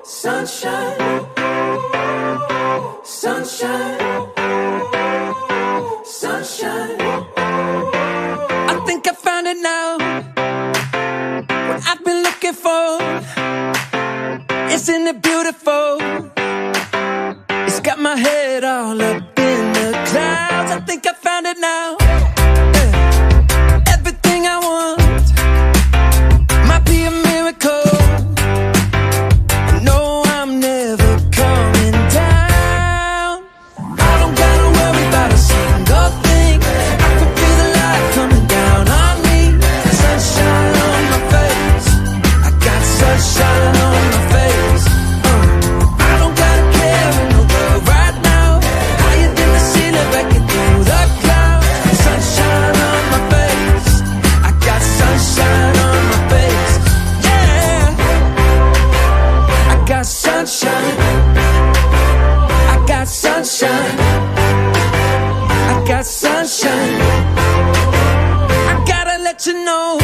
Sunshine, sunshine, sunshine. I think I found it now. What I've been looking for. Isn't it beautiful? It's got my head all up in the clouds. I think I found it now. Everything I want might be a miracle. No, I'm never coming down. I don't gotta worry about a single thing. I can feel the light coming down on me. Sunshine on my face. I got sunshine on my face. I don't gotta care in the world right now. Higher than the ceiling, breaking through the clouds. Sunshine on my face. I got sunshine on my face. Yeah, I got sunshine. I got sunshine. I got sunshine. I gotta let you know.